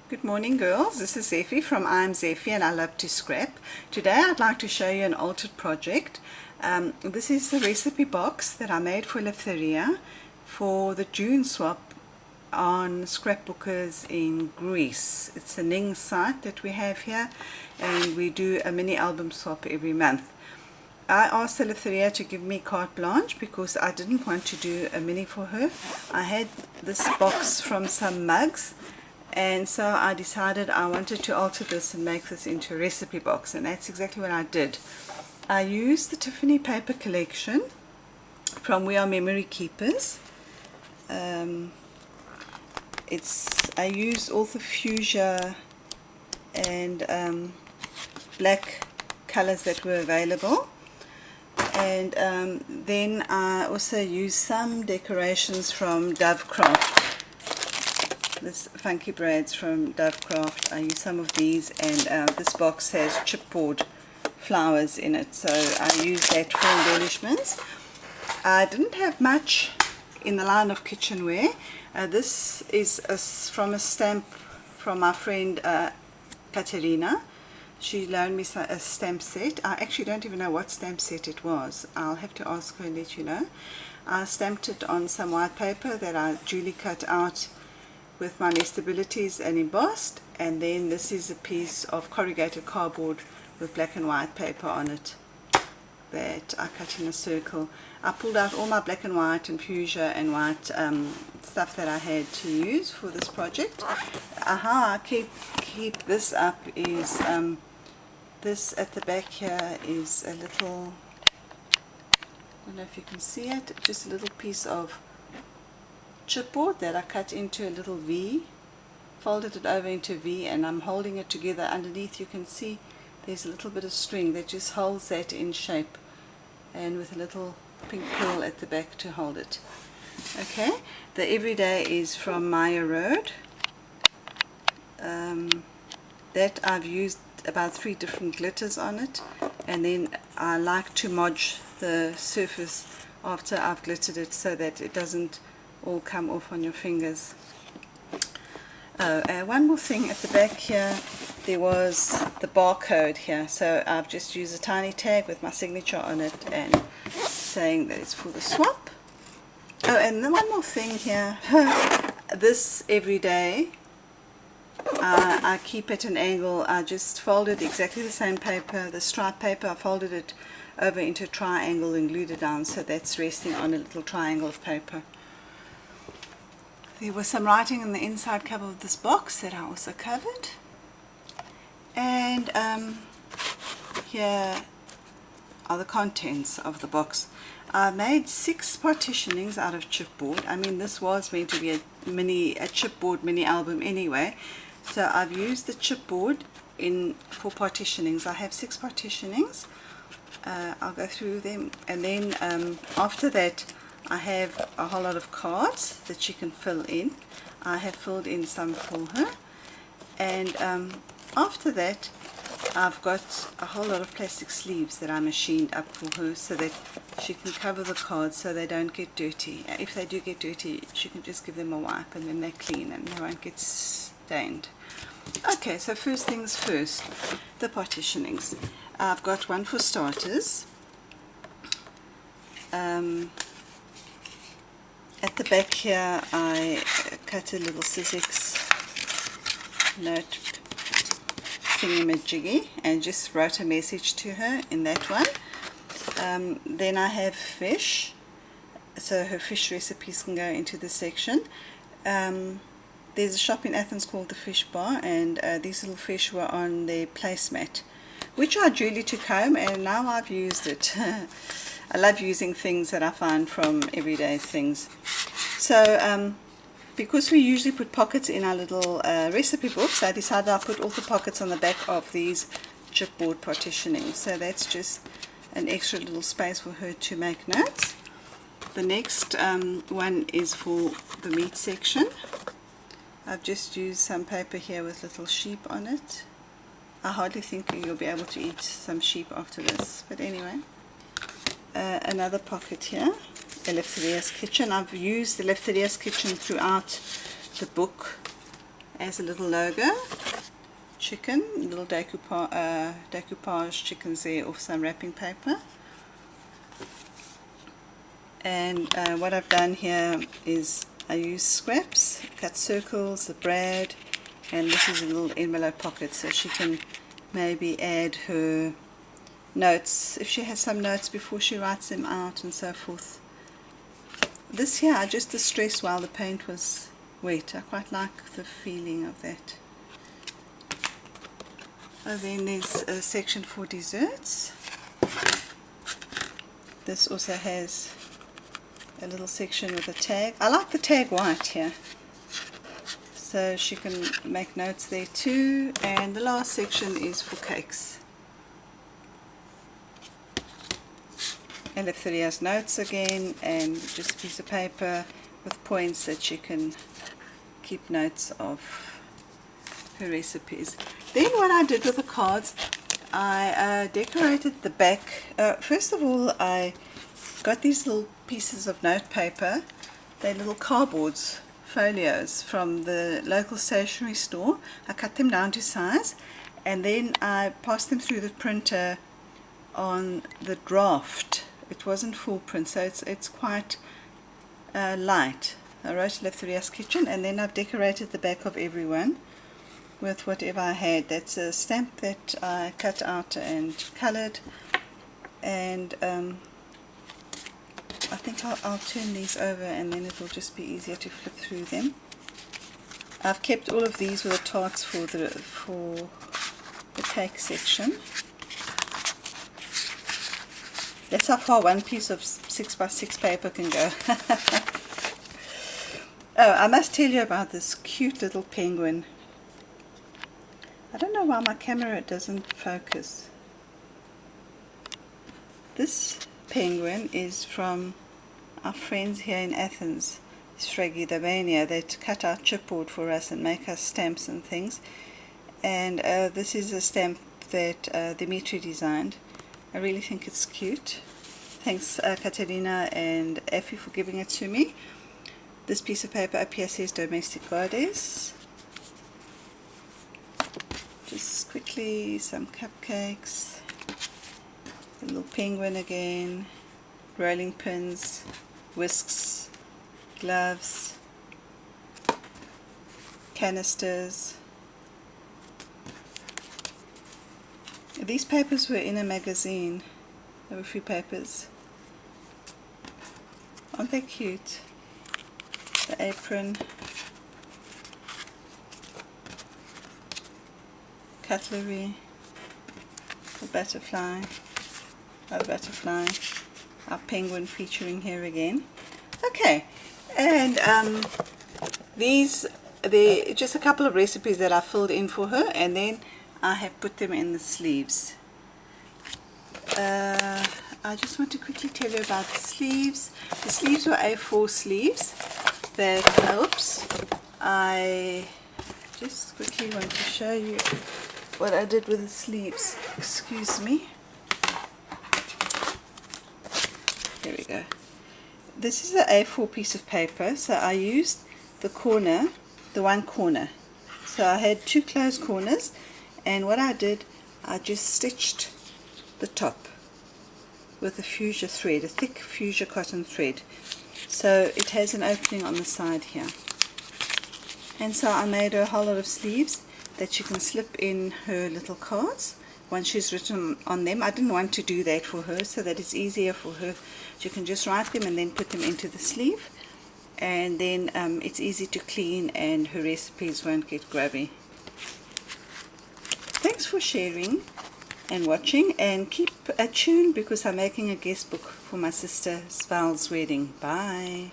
Good morning, girls. This is Zeffie from I'm Zeffie and I love to scrap. Today I'd like to show you an altered project. This is the recipe box that I made for Eleftheria for the June swap on Scrapbookers in Greece. It's a Ning site that we have here, and we do a mini album swap every month. I asked Eleftheria to give me carte blanche because I didn't want to do a mini for her. I had this box from some mugs, and so I decided I wanted to alter this and make this into a recipe box, and that's exactly what I did. I used the Tiffany paper collection from We Are Memory Keepers. I used all the fuchsia and black colors that were available, and then I also used some decorations from Dovecraft. This funky braids from Dovecraft. I use some of these, and this box has chipboard flowers in it, so I use that for embellishments. I didn't have much in the line of kitchenware. This is from a stamp from my friend Katerina. She loaned me a stamp set. I actually don't even know what stamp set it was. I'll have to ask her and let you know. I stamped it on some white paper that I duly cut out with my nestabilities and embossed, and then this is a piece of corrugated cardboard with black and white paper on it that I cut in a circle. I pulled out all my black and white and fuchsia and white stuff that I had to use for this project. How I keep this up is this at the back here is a little, I don't know if you can see it, just a little piece of chipboard that I cut into a little V, folded it over into a V, and I'm holding it together. Underneath you can see there's a little bit of string that just holds that in shape, and with a little pink pearl at the back to hold it. Okay, the everyday is from Maya Road. That I've used about 3 different glitters on it, and then I like to modge the surface after I've glittered it so that it doesn't all come off on your fingers. One more thing at the back here, there was the barcode here, so I've just used a tiny tag with my signature on it and saying that it's for the swap. Oh, and then one more thing here, this everyday, I keep at an angle. I just folded exactly the same paper, the striped paper, I folded it over into a triangle and glued it down so that's resting on a little triangle of paper. There was some writing in the inside cover of this box that I also covered, and here are the contents of the box. I made 6 partitionings out of chipboard. I mean, this was meant to be a chipboard mini album anyway, so I've used the chipboard for partitionings. I have 6 partitionings. I'll go through them, and then after that I have a whole lot of cards that she can fill in. I have filled in some for her, and after that I've got a whole lot of plastic sleeves that I machined up for her so that she can cover the cards so they don't get dirty. If they do get dirty, she can just give them a wipe and then they're clean and they won't get stained. Okay, so first things first, the partitionings. I've got one for starters. At the back here I cut a little Sizzix note thingamajiggy and just wrote a message to her in that one. Then I have fish, so her fish recipes can go into this section. There's a shop in Athens called the Fish Bar, and these little fish were on their placemat, which I duly took home, and now I've used it. I love using things that I find from everyday things. So because we usually put pockets in our little recipe books, I decided I'll put all the pockets on the back of these chipboard partitionings. So that's just an extra little space for her to make notes. The next one is for the meat section. I've just used some paper here with little sheep on it. I hardly think you'll be able to eat some sheep after this, but anyway. Another pocket here, Eleftherias kitchen. I've used Eleftherias kitchen throughout the book as a little logo. Chicken, little decoupage chickens there off some wrapping paper. And what I've done here is I use scraps, cut circles, the brad, and this is a little envelope pocket, so she can maybe add her notes if she has some notes before she writes them out and so forth. This here I just distressed while the paint was wet. I quite like the feeling of that. And then there's a section for desserts. This also has a little section with a tag. I like the tag white here, so she can make notes there too. And the last section is for cakes. Eleftherias notes again, and just a piece of paper with points that she can keep notes of her recipes. Then what I did with the cards, I decorated the back. First of all, I got these little pieces of note paper. They're little cardboards, folios from the local stationery store. I cut them down to size, and then I passed them through the printer on the draft. It wasn't full print, so it's quite light. I wrote Eleftherias Kitchen, and then I've decorated the back of every one with whatever I had. That's a stamp that I cut out and coloured, and I think I'll turn these over, and then it will just be easier to flip through them. I've kept all of these with the tarts for the cake section. That's how far one piece of 6x6 paper can go. Oh, I must tell you about this cute little penguin. I don't know why my camera doesn't focus. This penguin is from our friends here in Athens, Scrapbookers. They cut out chipboard for us and make us stamps and things. And this is a stamp that Dimitri designed. I really think it's cute. Thanks Katerina and Effie for giving it to me. This piece of paper up here says Domestic Goddess. Just quickly some cupcakes, a little penguin again, rolling pins, whisks, gloves, canisters. These papers were in a magazine. There were free papers. Aren't they cute? The apron, cutlery, the butterfly, our penguin featuring here again. Okay, and they're just a couple of recipes that I filled in for her, and then I have put them in the sleeves. I just want to quickly tell you about the sleeves. The sleeves were A4 sleeves that, oops, I just quickly want to show you what I did with the sleeves. Excuse me. Here we go. This is an A4 piece of paper, so I used the corner, the one corner. So I had two closed corners, and what I did, I just stitched the top with a fuchsia thread, a thick fuchsia cotton thread. So it has an opening on the side here. And so I made her a whole lot of sleeves that she can slip in her little cards once she's written on them. I didn't want to do that for her, so that it's easier for her. She can just write them and then put them into the sleeve, and then it's easy to clean and her recipes won't get grubby. Thanks for sharing and watching, and keep tuned because I'm making a guest book for my sister Sval's wedding. Bye.